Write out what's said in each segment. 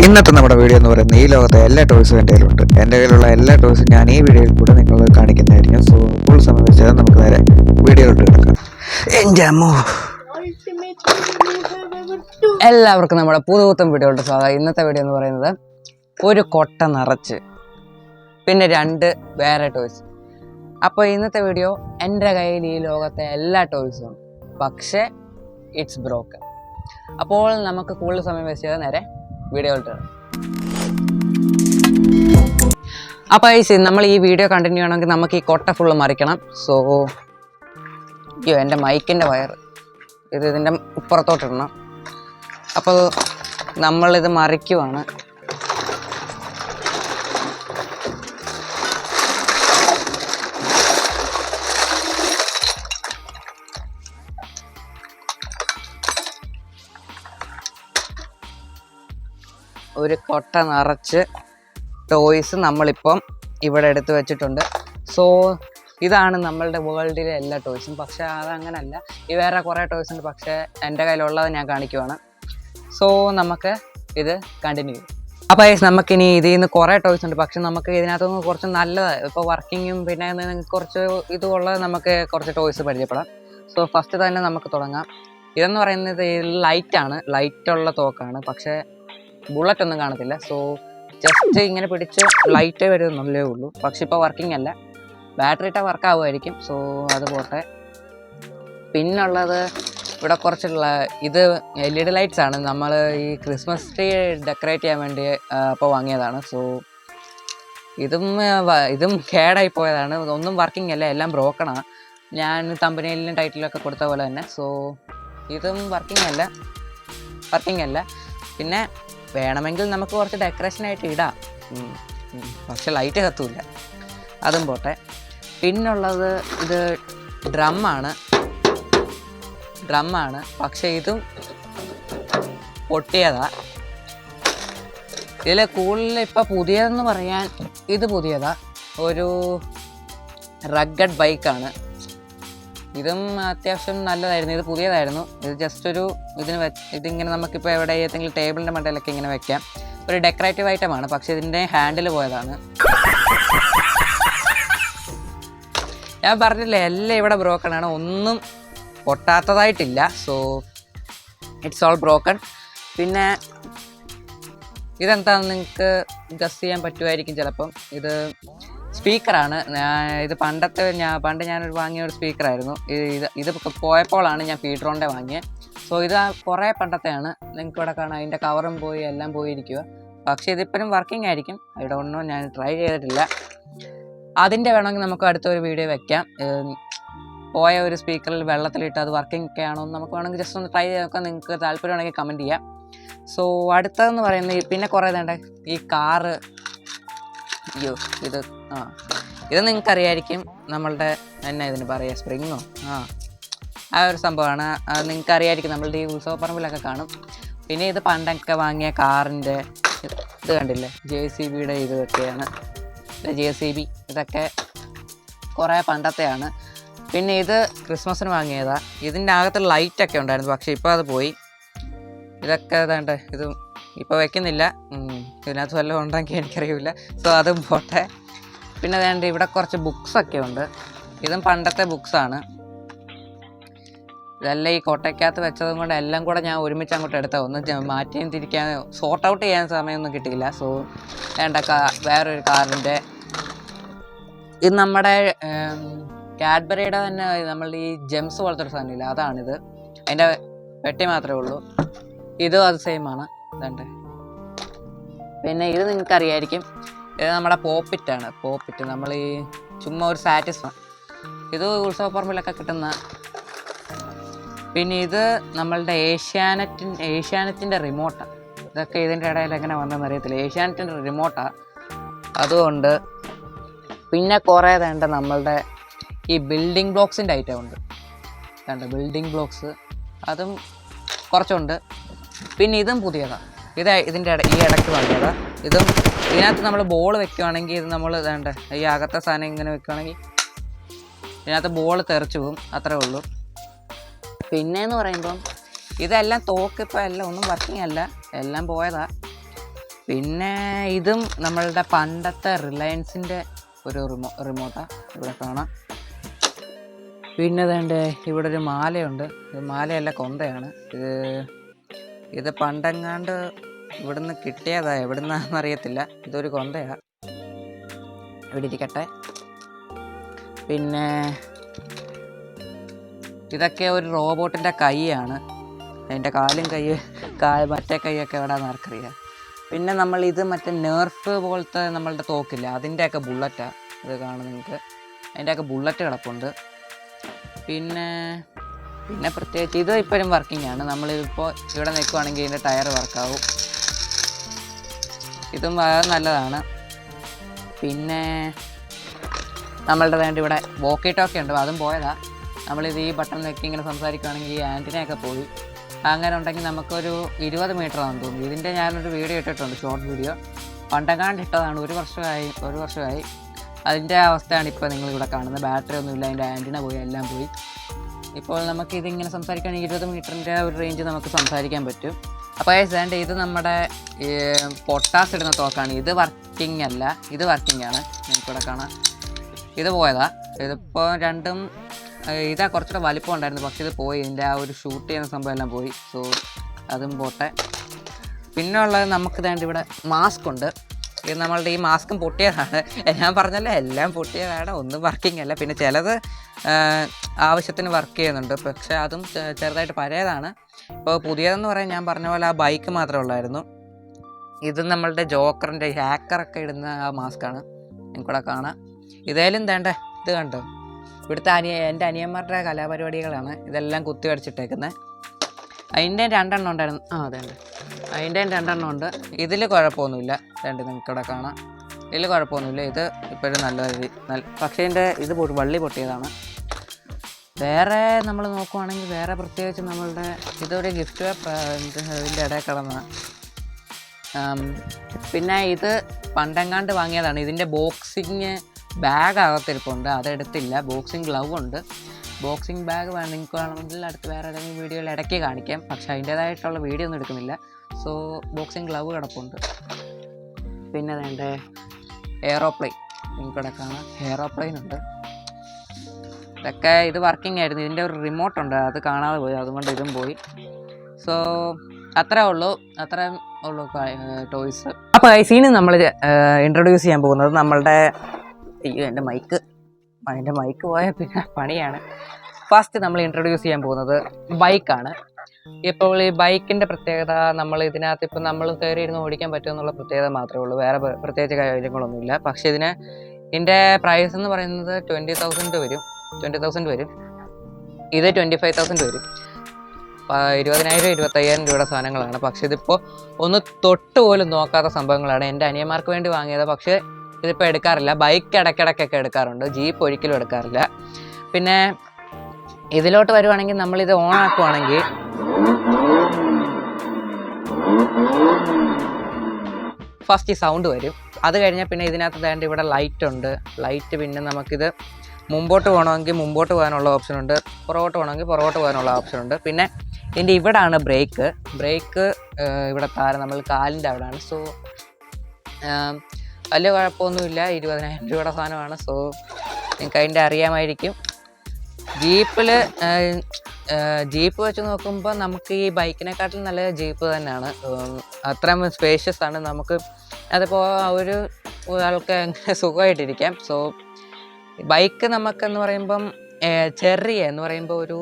ഇന്നത്തെ നമ്മുടെ വീഡിയോ എന്ന് പറയുന്നത് ഈ ലോകത്തെ എല്ലാ ടോയ്സും എൻ്റെ കയ്യിലുണ്ട്. എൻ്റെ കയ്യിലുള്ള എല്ലാ ടോയ്സും ഞാൻ ഈ വീഡിയോയിൽ കൂടെ നിങ്ങൾ കാണിക്കുന്നതായിരിക്കും. സോ ഫുൾ സമയം വെച്ചാൽ നമുക്ക് നേരെ വീഡിയോയിലോട്ട് കിടക്കാം. എൻ്റെ അമ്മോ, എല്ലാവർക്കും നമ്മുടെ പുതുപുത്തൻ വീഡിയോയുടെ സ്വാഗതം. ഇന്നത്തെ വീഡിയോ എന്ന് പറയുന്നത് ഒരു കൊട്ട നിറച്ച് പിന്നെ 2 വേറെ ടോയ്സ്. അപ്പോൾ ഇന്നത്തെ വീഡിയോ എൻ്റെ കയ്യിൽ ഈ ലോകത്തെ എല്ലാ ടോയ്സും ഉണ്ട്, പക്ഷേ ഇറ്റ്സ് ബ്രോക്കൺ. അപ്പോൾ നമുക്ക് കൂടുതൽ സമയം വേസ്റ്റ് ചെയ്താൽ നേരെ വീഡിയോയിലോട്ട്. അപ്പോൾ നമ്മൾ ഈ വീഡിയോ കണ്ടിന്യൂ ചെയ്യണമെങ്കിൽ നമുക്ക് ഈ കൊട്ട ഫുള്ള് മറിക്കണം. സോ അയ്യോ, എൻ്റെ മൈക്കിൻ്റെ വയർ ഇതിൻ്റെ ഇപ്പുറത്തോട്ടിടണം. അപ്പോൾ നമ്മളിത് മറിക്കുവാണ്. ഒരു കൊട്ട നിറച്ച് ടോയ്സ് നമ്മളിപ്പം ഇവിടെ എടുത്ത് വെച്ചിട്ടുണ്ട്. സോ ഇതാണ് നമ്മളുടെ വേൾഡിലെ എല്ലാ ടോയ്സും. പക്ഷേ അതങ്ങനല്ല, ഈ വേറെ കുറേ ടോയ്സ് ഉണ്ട്, പക്ഷേ എൻ്റെ കയ്യിലുള്ളത് ഞാൻ കാണിക്കുവാണ്. സോ നമുക്ക് ഇത് കണ്ടിന്യൂ ചെയ്യും. അപ്പോൾ നമുക്കിനി ഇതിൽ നിന്ന് കുറേ ടോയ്സ് ഉണ്ട്, പക്ഷെ നമുക്ക് ഇതിനകത്തുനിന്ന് കുറച്ച് നല്ലത്, ഇപ്പോൾ വർക്കിങ്ങും പിന്നെ കുറച്ച് ഇതുള്ളത് നമുക്ക് കുറച്ച് ടോയ്സ് പരിചയപ്പെടാം. സോ ഫസ്റ്റ് തന്നെ നമുക്ക് തുടങ്ങാം. ഇതെന്ന് പറയുന്നത് ലൈറ്റാണ്, ലൈറ്റുള്ള തോക്കാണ്, പക്ഷേ ബുള്ളറ്റ് ഒന്നും കാണത്തില്ല. സോ ജസ്റ്റ് ഇങ്ങനെ പിടിച്ച് ലൈറ്റ് വരുന്നല്ലേ ഉള്ളൂ, പക്ഷെ ഇപ്പോൾ വർക്കിംഗ് അല്ല. ബാറ്ററി ഇട്ടാൽ വർക്ക് ആവുമായിരിക്കും. സോ അത് പോട്ടെ. പിന്നുള്ളത് ഇവിടെ കുറച്ചുള്ള ഇത് LED ലൈറ്റ്സ് ആണ്. നമ്മൾ ഈ ക്രിസ്മസ് ട്രീ ഡെക്കറേറ്റ് ചെയ്യാൻ വേണ്ടി അപ്പോൾ വാങ്ങിയതാണ്. സോ ഇതും കേടായി പോയതാണ്, ഒന്നും വർക്കിംഗ് അല്ല, എല്ലാം ബ്രോക്കണാണ്. ഞാൻ തമ്പനയിലും ടൈറ്റിലൊക്കെ കൊടുത്ത പോലെ തന്നെ. സോ ഇതും വർക്കിംഗ് അല്ല. പിന്നെ വേണമെങ്കിൽ നമുക്ക് കുറച്ച് ഡെക്കറേഷനായിട്ട് ഇടാം, പക്ഷെ ലൈറ്റ് കത്തൂല. അതും പോട്ടെ. പിന്നുള്ളത് ഇത് ഡ്രമ്മാണ്, പക്ഷെ ഇതും പൊട്ടിയതാ. ഇതിൽ കൂടുതൽ ഇപ്പം പുതിയതെന്ന് പറയാൻ ഇത് പുതിയതാ, ഒരു റഗ്ഗഡ് ബൈക്കാണ്. ഇതും അത്യാവശ്യം നല്ലതായിരുന്നു, ഇത് പുതിയതായിരുന്നു. ഇത് ജസ്റ്റ് ഒരു ഇതിങ്ങനെ നമുക്കിപ്പോൾ എവിടെ ഏതെങ്കിലും ടേബിളിൻ്റെ മണ്ടയിലൊക്കെ ഇങ്ങനെ വെക്കാം. ഒരു ഡെക്കറേറ്റീവ് ഐറ്റമാണ്, പക്ഷേ ഇതിൻ്റെ ഹാൻഡിൽ പോയതാണ്. ഞാൻ പറഞ്ഞില്ലേ, എല്ലാം ഇവിടെ ബ്രോക്കൺ ആണ്, ഒന്നും പൊട്ടാത്തതായിട്ടില്ല. So it's all broken. പിന്നെ ഇതെന്താണെന്ന് നിങ്ങൾക്ക് ഗസ് ചെയ്യാൻ പറ്റുമായിരിക്കും ചിലപ്പം. ഇത് സ്പീക്കറാണ്. ഇത് പണ്ട് ഞാനൊരു വാങ്ങിയ ഒരു സ്പീക്കറായിരുന്നു. ഇത് പോയപ്പോഴാണ് ഞാൻ ഫീഡ്രോണിൻ്റെ വാങ്ങിയത്. സോ ഇത് കുറേ പണ്ടത്തെയാണ്. നിങ്ങൾക്ക് ഇവിടെ കാണാം, അതിൻ്റെ കവറും പോയി എല്ലാം പോയിരിക്കുക. പക്ഷേ ഇതിപ്പോഴും വർക്കിംഗ് ആയിരിക്കും. ഐ ഡോണ്ട് നോ, ഞാൻ ട്രൈ ചെയ്തിട്ടില്ല. അതിൻ്റെ വേണമെങ്കിൽ നമുക്ക് അടുത്തൊരു വീഡിയോ വെക്കാം. പോയ ഒരു സ്പീക്കറിൽ വെള്ളത്തിലിട്ട് അത് വർക്കിംഗ് ഒക്കെ ആണോ എന്ന് നമുക്ക് വേണമെങ്കിൽ ജസ്റ്റ് ഒന്ന് ട്രൈ ചെയ്ത് നോക്കാം. നിങ്ങൾക്ക് താല്പര്യമാണെങ്കിൽ കമൻറ്റ് ചെയ്യാം. സോ അടുത്തതെന്ന് പറയുന്നത് പിന്നെ കുറേ വേണ്ട ഈ കാറ്. അയ്യോ, ഇത് നിങ്ങൾക്കറിയായിരിക്കും, നമ്മളുടെ എന്നാ ഇതിന് പറയുക, സ്പ്രിങ്ങോ ആ ഒരു സംഭവമാണ്. അത് നിങ്ങൾക്കറിയായിരിക്കും, നമ്മളുടെ ഈ ഉത്സവപ്പറമ്പിലൊക്കെ കാണും. പിന്നെ ഇത് പണ്ടൊക്കെ വാങ്ങിയ കാറിൻ്റെ ഇത് കണ്ടില്ലേ, JCBയുടെ ഇതൊക്കെയാണ്. JCB ഇതൊക്കെ കുറേ പണ്ടത്തെയാണ്. പിന്നെ ഇത് ക്രിസ്മസിന് വാങ്ങിയതാണ്. ഇതിൻ്റെ അകത്ത് ലൈറ്റൊക്കെ ഉണ്ടായിരുന്നു, പക്ഷേ ഇപ്പോൾ അത് പോയി. ഇതൊക്കെ ഏതാണ്ട് ഇത് ഇപ്പോൾ വെക്കുന്നില്ല, ഇതിനകത്ത് വല്ലതും ഉണ്ടെങ്കിൽ എനിക്കറിയില്ല. സോ അതും പോട്ടെ. പിന്നെ വേണ്ട ഇവിടെ കുറച്ച് ബുക്സൊക്കെ ഉണ്ട്. ഇതും പണ്ടത്തെ ബുക്സാണ്. ഇതെല്ലാം ഈ കൊട്ടയ്ക്കകത്ത് വെച്ചതും കൊണ്ട് എല്ലാം കൂടെ ഞാൻ ഒരുമിച്ച് അങ്ങോട്ട് എടുത്താൽ ഒന്നും മാറ്റിയും തിരിക്കാൻ സോർട്ട് ഔട്ട് ചെയ്യാൻ സമയമൊന്നും കിട്ടിയില്ല. സോ വേണ്ട വേറൊരു കാറിൻ്റെ ഇത് നമ്മുടെ കാഡ്ബറിയുടെ തന്നെ നമ്മളുടെ ഈ ജെംസ് പോലത്തെ ഒരു സാധനമില്ല, അതാണിത്. അതിൻ്റെ പെട്ടി മാത്രമേ ഉള്ളൂ. ഇതും അത് സെയിമാണ്. ഇതുണ്ട്. പിന്നെ ഇത് നിങ്ങൾക്കറിയായിരിക്കും, ഇത് നമ്മുടെ പോപ്പിറ്റ്. നമ്മൾ ഈ ചുമ്മാ ഒരു സാറ്റിസ്ഫൈ, ഇത് ഉത്സവപ്പറമ്പിലൊക്കെ കിട്ടുന്ന. പിന്നെ ഇത് നമ്മളുടെ ഏഷ്യാനെറ്റിൻ്റെ റിമോട്ടാണ്. ഇതൊക്കെ ഇതിൻ്റെ ഇടയിൽ എങ്ങനെ വന്നതെന്ന് അറിയത്തില്ല. ഏഷ്യാനെറ്റിൻ്റെ റിമോട്ടാണ്, അതുകൊണ്ട്. പിന്നെ കുറേ വേണ്ട നമ്മളുടെ ഈ ബിൽഡിംഗ് ബ്ലോക്സിൻ്റെ ഐറ്റം ഉണ്ട്. വേണ്ട ബിൽഡിംഗ് ബ്ലോക്സ്, അതും കുറച്ചുണ്ട്. പിന്നെ ഇതും പുതിയതാണ്. ഇതിൻ്റെ ഈ ഇടയ്ക്ക് വാങ്ങിയതാണ്. ഇതിനകത്ത് നമ്മൾ ബോൾ വെക്കുകയാണെങ്കിൽ ഇത് നമ്മൾ വേണ്ട ഈ അകത്തെ സാധനം ഇങ്ങനെ വെക്കുകയാണെങ്കിൽ ഇതിനകത്ത് ബോൾ തെറിച്ചു പോകും, അത്രേ ഉള്ളൂ. പിന്നെയെന്ന് പറയുമ്പം ഇതെല്ലാം തോക്ക് ഇപ്പോൾ എല്ലാം ഒന്നും വർക്കിംഗ് അല്ല, എല്ലാം പോയതാ. പിന്നെ ഇതും നമ്മളുടെ പണ്ടത്തെ റിലയൻസിൻ്റെ ഒരു റിമോട്ടാണ്, ഇവിടെ കാണാം. പിന്നെ വേണ്ടേ ഇവിടെ ഒരു മാലയുണ്ട്. ഇത് മാലയല്ല, കൊന്തയാണ്. ഇത് പണ്ടെങ്ങാണ്ട് ഇവിടുന്ന് കിട്ടിയതാ, എവിടുന്നാന്ന് അറിയത്തില്ല. ഇതൊരു കൊന്തയാണ്, ഇവിടെ ഇരിക്കട്ടെ. പിന്നെ ഇതൊക്കെ ഒരു റോബോട്ടിൻ്റെ കൈയാണ്. അതിൻ്റെ കാലും മറ്റേ കൈയൊക്കെ എവിടെയാണെന്ന് ആർക്കറിയാം. പിന്നെ ഇത് മറ്റേ നെർഫ് പോലത്തെ നമ്മളുടെ തോക്കില്ല, അതിൻ്റെയൊക്കെ ബുള്ളറ്റാണ്. ഇത് കാണും നിങ്ങൾക്ക്, അതിൻ്റെയൊക്കെ ബുള്ളറ്റ് കിടപ്പുണ്ട്. പിന്നെ പ്രത്യേകിച്ച് ഇത് ഇപ്പോഴും വർക്കിംഗ് ആണ്. നമ്മളിപ്പോൾ ഇവിടെ നിൽക്കുവാണെങ്കിൽ ഇതിൻ്റെ ടയർ വർക്കാവും. ഇതും വളരെ നല്ലതാണ്. പിന്നെ നമ്മളുടെ വേണ്ടി ഇവിടെ വോക്കി ടോക്കി ഉണ്ട്, അതും പോയതാ. നമ്മളിത് ഈ ബട്ടൺ നെക്കി ഇങ്ങനെ സംസാരിക്കുകയാണെങ്കിൽ ഈ ആൻറ്റിനയൊക്കെ പോയി. അങ്ങനെ ഉണ്ടെങ്കിൽ നമുക്കൊരു 20 മീറ്റർ ആണെന്ന് തോന്നുന്നു. ഇതിൻ്റെ ഞാനൊരു വീഡിയോ ഇട്ടിട്ടുണ്ട്, ഷോർട്ട് വീഡിയോ. പണ്ടെങ്ങാണ്ട് ഇട്ടതാണ്, ഒരു വർഷമായി. അതിൻ്റെ അവസ്ഥയാണ് ഇപ്പോൾ നിങ്ങളിവിടെ കാണുന്നത്. ബാറ്ററി ഒന്നുമില്ല, അതിൻ്റെ ആൻറ്റിന പോയി, എല്ലാം പോയി. ഇപ്പോൾ നമുക്കിതിങ്ങനെ സംസാരിക്കുകയാണെങ്കിൽ 20 മീറ്ററിൻ്റെ ഒരു റേഞ്ച് നമുക്ക് സംസാരിക്കാൻ പറ്റും. അപ്പോൾ ഇത് നമ്മുടെ പൊട്ടാസ് ഇടുന്ന തോക്കാണ്. ഇത് വർക്കിംഗ് അല്ല, ഇത് വർക്കിംഗ് ആണ്. നിങ്ങൾക്കിവിടെ കാണാം, ഇത് പോയതാ. ഇതിപ്പോൾ രണ്ടും ഇതാ കുറച്ചുകൂടെ വലിപ്പം ഉണ്ടായിരുന്നു, പക്ഷേ ഇത് പോയി. ഇതിൻ്റെ ആ ഒരു ഷൂട്ട് ചെയ്യുന്ന സംഭവം എല്ലാം പോയി. സോ അതും പോട്ടെ. പിന്നെ ഉള്ളത് നമുക്ക് വേണ്ടി ഇവിടെ മാസ്ക് ഉണ്ട്. ഇത് നമ്മളുടെ ഈ മാസ്കും പൊട്ടിയതാണ്. ഞാൻ പറഞ്ഞല്ലോ, എല്ലാം പൊട്ടിയതാണ്, ഒന്നും വർക്കിംഗ് അല്ല. പിന്നെ ചിലത് ആവശ്യത്തിന് വർക്ക് ചെയ്യുന്നുണ്ട്, പക്ഷേ അതും ചെറുതായിട്ട് പഴയതാണ്. ഇപ്പോൾ പുതിയതെന്ന് പറയാൻ ഞാൻ പറഞ്ഞ പോലെ ആ ബൈക്ക് മാത്രമേ ഉള്ളായിരുന്നു. ഇത് നമ്മളുടെ ജോക്കറിൻ്റെ ഹാക്കറൊക്കെ ഇടുന്ന ആ മാസ്കാണ്, എനിക്കിവിടെ കാണാം. ഇതേലും ഇത് കണ്ടോ, ഇവിടുത്തെ എൻ്റെ അനിയന്മാരുടെ കലാപരിപാടികളാണ് ഇതെല്ലാം കുത്തി വരച്ചിട്ടേക്കുന്നത്. അതിൻ്റെ 2 എണ്ണം ഉണ്ടായിരുന്നു. അതെ, അതിൻ്റെ 2 എണ്ണം ഉണ്ട്. ഇതിൽ കുഴപ്പമൊന്നുമില്ല, നിങ്ങൾക്കിവിടെ കാണാം. ഇതിൽ കുഴപ്പമൊന്നുമില്ല. ഇത് ഇപ്പോഴും നല്ല പക്ഷേ ഇത് വള്ളി പൊട്ടിയതാണ്. വേറെ നമ്മൾ നോക്കുവാണെങ്കിൽ വേറെ പ്രത്യേകിച്ച് നമ്മളുടെ ഇതൊരു ഗിഫ്റ്റ് ഇതിൻ്റെ ഇടയിൽ കിടന്ന. പിന്നെ ഇത് പണ്ടെങ്ങാണ്ട് വാങ്ങിയതാണ്. ഇതിൻ്റെ ബോക്സിങ് ബാഗ് അകത്തിരിപ്പുണ്ട്, അതെടുത്തില്ല. ബോക്സിങ് ഗ്ലൗ ഉണ്ട്. ബോക്സിങ് ബാഗ് നിങ്ങൾക്ക് വേണമെങ്കിൽ അടുത്ത് വേറെ ഏതെങ്കിലും വീഡിയോയിൽ ഇടയ്ക്ക് കാണിക്കാം, പക്ഷേ അതിൻ്റേതായിട്ടുള്ള വീഡിയോ ഒന്നും എടുക്കുന്നില്ല. സോ ബോക്സിങ് ഗ്ലൗ കിടപ്പുണ്ട്. പിന്നെ എയറോപ്ലെയിൻ, നിങ്ങൾക്കിവിടെ കാണാം, എയറോപ്ലെയിൻ ഉണ്ട്. ഇതൊക്കെ ഇത് വർക്കിംഗ് ആയിരുന്നു. ഇതിൻ്റെ ഒരു റിമോട്ടുണ്ട്, അത് കാണാതെ പോയി, അതുകൊണ്ട് ഇതും പോയി. സോ അത്രേ ഉള്ളൂ ടോയ്സ്. അപ്പോൾ ഇനി നമ്മൾ ഇൻട്രൊഡ്യൂസ് ചെയ്യാൻ പോകുന്നത് നമ്മളുടെ എൻ്റെ മൈക്ക് പോയാൽ പിന്നെ പണിയാണ്. ഫസ്റ്റ് നമ്മൾ ഇൻട്രൊഡ്യൂസ് ചെയ്യാൻ പോകുന്നത് ബൈക്കാണ്. ഇപ്പോൾ ഈ ബൈക്കിൻ്റെ പ്രത്യേകത, നമ്മൾ ഇതിനകത്ത് ഇപ്പം നമ്മൾ കയറി ഇരുന്ന് ഓടിക്കാൻ പറ്റുമെന്നുള്ള പ്രത്യേകത മാത്രമേ ഉള്ളൂ, വേറെ പ്രത്യേകിച്ച് കാര്യങ്ങളൊന്നുമില്ല. പക്ഷേ ഇതിൻ്റെ പ്രൈസ് എന്ന് പറയുന്നത് 20,000 വരും. ഇത് 25,000 വരും. 20,000 25,000 രൂപയുടെ സാധനങ്ങളാണ്. പക്ഷേ ഇതിപ്പോൾ ഒന്ന് തൊട്ട് പോലും നോക്കാത്ത സംഭവങ്ങളാണ്. എൻ്റെ അനിയന്മാർക്ക് വേണ്ടി വാങ്ങിയത്, പക്ഷേ ഇതിപ്പോൾ എടുക്കാറില്ല. ബൈക്ക് ഇടയ്ക്കിടയ്ക്കൊക്കെ എടുക്കാറുണ്ട്, ജീപ്പ് ഒരിക്കലും എടുക്കാറില്ല. പിന്നെ ഇതിലോട്ട് വരുവാണെങ്കിൽ നമ്മളിത് ഓൺ ആക്കുവാണെങ്കിൽ ഫസ്റ്റ് ഈ സൗണ്ട് വരും. അത് കഴിഞ്ഞാൽ പിന്നെ ഇതിനകത്ത് ഇവിടെ ലൈറ്റ് ഉണ്ട്. ലൈറ്റ് പിന്നെ നമുക്കിത് മുമ്പോട്ട് പോകണമെങ്കിൽ മുമ്പോട്ട് പോകാനുള്ള ഓപ്ഷൻ ഉണ്ട്, പുറകോട്ട് പോകണമെങ്കിൽ പുറകോട്ട് പോകാനുള്ള ഓപ്ഷൻ ഉണ്ട്. പിന്നെ ഇതിൻ്റെ ഇവിടാണ് ബ്രേക്ക് ഇവിടെ നമ്മൾ കാലിൻ്റെ അവിടെയാണ്. സോ വലിയ കുഴപ്പമൊന്നുമില്ല. 20,000 രൂപയുടെ സാധനമാണ്. സോ നിങ്ങൾക്ക് അതിൻ്റെ അറിയാമായിരിക്കും. ജീപ്പ് വെച്ച് നോക്കുമ്പോൾ നമുക്ക് ഈ ബൈക്കിനെക്കാട്ടിലും നല്ല ജീപ്പ് തന്നെയാണ്. അത്രയും സ്പേഷ്യസ് ആണ്. നമുക്ക് അതിപ്പോൾ ഒരാൾക്ക് അങ്ങനെ സുഖമായിട്ടിരിക്കാം. സോ ബൈക്ക് നമുക്കെന്ന് പറയുമ്പം എന്ന് പറയുമ്പോൾ ഒരു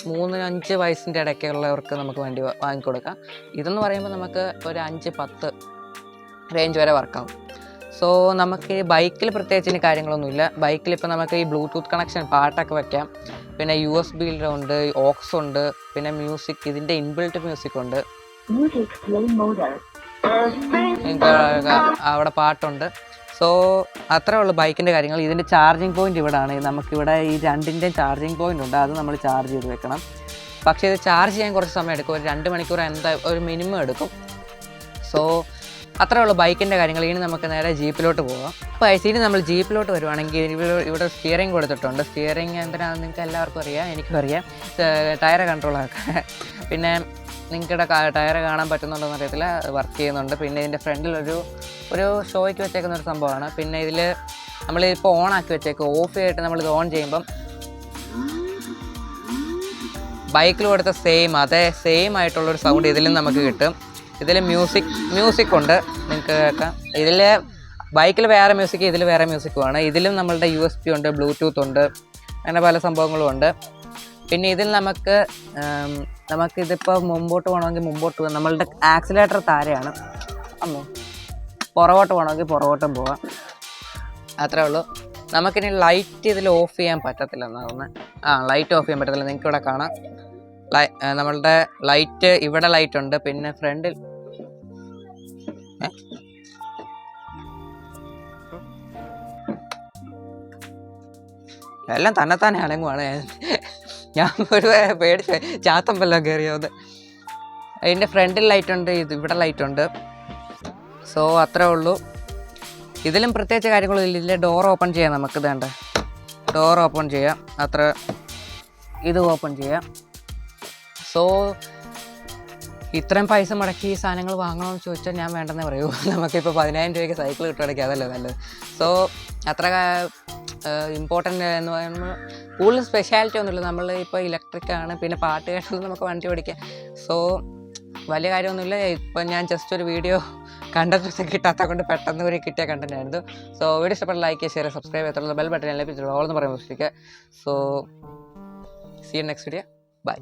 3-5 വയസ്സിൻ്റെ ഇടയ്ക്കുള്ളവർക്ക് നമുക്ക് വണ്ടി വാങ്ങിക്കൊടുക്കാം. ഇതെന്ന് പറയുമ്പോൾ നമുക്ക് ഒരു 5-10 റേഞ്ച് വരെ വർക്കാവും. സോ നമുക്ക് ബൈക്കിൽ പ്രത്യേകിച്ച് കാര്യങ്ങളൊന്നുമില്ല. ബൈക്കിലിപ്പോൾ നമുക്ക് ഈ ബ്ലൂടൂത്ത് കണക്ഷൻ, പാട്ടൊക്കെ വയ്ക്കാം. പിന്നെ USB ഉണ്ട്, ഓക്സ് ഉണ്ട്, പിന്നെ മ്യൂസിക്, ഇതിൻ്റെ ഇൻബിൽറ്റ് മ്യൂസിക് ഉണ്ട്, അവിടെ പാട്ടുണ്ട്. സോ അത്രേ ഉള്ളൂ ബൈക്കിൻ്റെ കാര്യങ്ങൾ. ഇതിൻ്റെ ചാർജിങ് പോയിൻ്റ് ഇവിടെയാണ്. നമുക്കിവിടെ ഈ രണ്ടിൻ്റെയും ചാർജിങ് പോയിൻ്റ് ഉണ്ട്, അത് നമ്മൾ ചാർജ് ചെയ്ത് വെക്കണം. പക്ഷേ ഇത് ചാർജ് ചെയ്യാൻ കുറച്ച് സമയം എടുക്കും, ഒരു 2 മണിക്കൂർ ഒരു മിനിമം എടുക്കും. സോ അത്രേ ഉള്ളൂ ബൈക്കിൻ്റെ കാര്യങ്ങൾ. ഇനി നമുക്ക് നേരെ ജീപ്പിലോട്ട് പോകാം. അപ്പോൾ ഇനി നമ്മൾ ജീപ്പിലോട്ട് വരുവാണെങ്കിൽ ഇവിടെ സ്റ്റിയറിംഗ് കൊടുത്തിട്ടുണ്ട്. സ്റ്റിയറിംഗ് എന്തിനാണെന്ന് നിങ്ങൾക്ക് എല്ലാവർക്കും അറിയാം, എനിക്കും അറിയാം, ടയർ കൺട്രോളാക്കാൻ. പിന്നെ നിങ്ങൾക്കിടെ ടയർ കാണാൻ പറ്റുന്നുണ്ടോയെന്ന് അറിയത്തില്ല, വർക്ക് ചെയ്യുന്നുണ്ട്. പിന്നെ ഇതിൻ്റെ ഫ്രണ്ടിലൊരു ഷോയ്ക്ക് വെച്ചേക്കുന്ന ഒരു സംഭവമാണ്. പിന്നെ ഇതിൽ നമ്മളിപ്പോൾ ഓണാക്കി വെച്ചേക്കും. ഓഫ് ചെയ്തിട്ട് നമ്മളിത് ഓൺ ചെയ്യുമ്പം ബൈക്കിൽ കൊടുത്ത അതേ സെയിം ആയിട്ടുള്ളൊരു സൗണ്ട് ഇതിലും നമുക്ക് കിട്ടും. ഇതിൽ മ്യൂസിക് ഉണ്ട്, നിങ്ങൾക്ക് കേൾക്കാം. ഇതിൽ ബൈക്കിൽ വേറെ മ്യൂസിക്, ഇതിൽ വേറെ മ്യൂസിക്കുമാണ്. ഇതിലും നമ്മളുടെ USB ഉണ്ട്, ബ്ലൂടൂത്ത് ഉണ്ട്, അങ്ങനെ പല സംഭവങ്ങളും ഉണ്ട്. പിന്നെ ഇതിൽ നമുക്കിതിപ്പോൾ മുമ്പോട്ട് പോകണമെങ്കിൽ മുമ്പോട്ട് പോകാം. നമ്മളുടെ ആക്സിലേറ്റർ താരെയാണ്. പുറകോട്ട് പോകണമെങ്കിൽ പുറകോട്ടും പോവാം, അത്രേ ഉള്ളൂ. നമുക്കിനി ലൈറ്റ് ഇതിൽ ഓഫ് ചെയ്യാൻ പറ്റത്തില്ല എന്നാണ് തോന്നുന്നത്. ലൈറ്റ് ഓഫ് ചെയ്യാൻ പറ്റത്തില്ല. നിങ്ങൾക്ക് ഇവിടെ കാണാം നമ്മളുടെ ലൈറ്റ്, ഇവിടെ ലൈറ്റ് ഉണ്ട്. പിന്നെ ഫ്രണ്ടിൽ എല്ലാം തന്നെത്താനെ അലങ്ങുവാണ്. ഞാൻ ഒരു പേടിച്ച് ചാത്തമ്പെല്ലാം കയറിയത്. അതിൻ്റെ ഫ്രണ്ടിൽ ലൈറ്റ് ഉണ്ട്, ഇവിടെ ലൈറ്റ് ഉണ്ട്. സോ അത്രേ ഉള്ളൂ. ഇതിലും പ്രത്യേകിച്ച് കാര്യങ്ങളൊന്നും ഇല്ല. ഡോർ ഓപ്പൺ ചെയ്യാം, നമുക്ക് വേണ്ട ഡോർ ഓപ്പൺ ചെയ്യാം, അത്ര ഇത് ഓപ്പൺ ചെയ്യാം. സോ ഇത്രയും പൈസ മുടക്കി ഈ സാധനങ്ങൾ വാങ്ങണമെന്ന് ചോദിച്ചാൽ ഞാൻ വേണ്ടെന്നേ പറയൂ. നമുക്കിപ്പോൾ 10,000 രൂപയ്ക്ക് സൈക്കിൾ കിട്ടുകയാണെങ്കിൽ അതല്ലേ നല്ലത്. സോ അത്ര ഇമ്പോർട്ടൻ്റ് എന്ന് പറയുമ്പോൾ കൂടുതൽ സ്പെഷ്യാലിറ്റി ഒന്നുമില്ല. നമ്മൾ ഇപ്പോൾ ഇലക്ട്രിക്കാണ്, പിന്നെ പാട്ട് കേട്ടാലും നമുക്ക് വണ്ടി ഓടിക്കാം. സോ വലിയ കാര്യമൊന്നുമില്ല. ഇപ്പം ഞാൻ ജസ്റ്റ് ഒരു വീഡിയോ കണ്ടന്റ് കിട്ടാത്ത കൊണ്ട് പെട്ടെന്ന് ഒരു കിട്ടിയ കണ്ടന്റ് ആയിരുന്നു. സോ വീഡിയോ ഇഷ്ടപ്പെട്ട ലൈക്ക്, ഷെയർ, സബ്സ്ക്രൈബ് ചെയ്തിട്ടുള്ള ബെൽ ബട്ടൺ ലഭിച്ചിട്ടുള്ളൂ ഓൾ എന്ന് പറയാൻ so see you next video. By.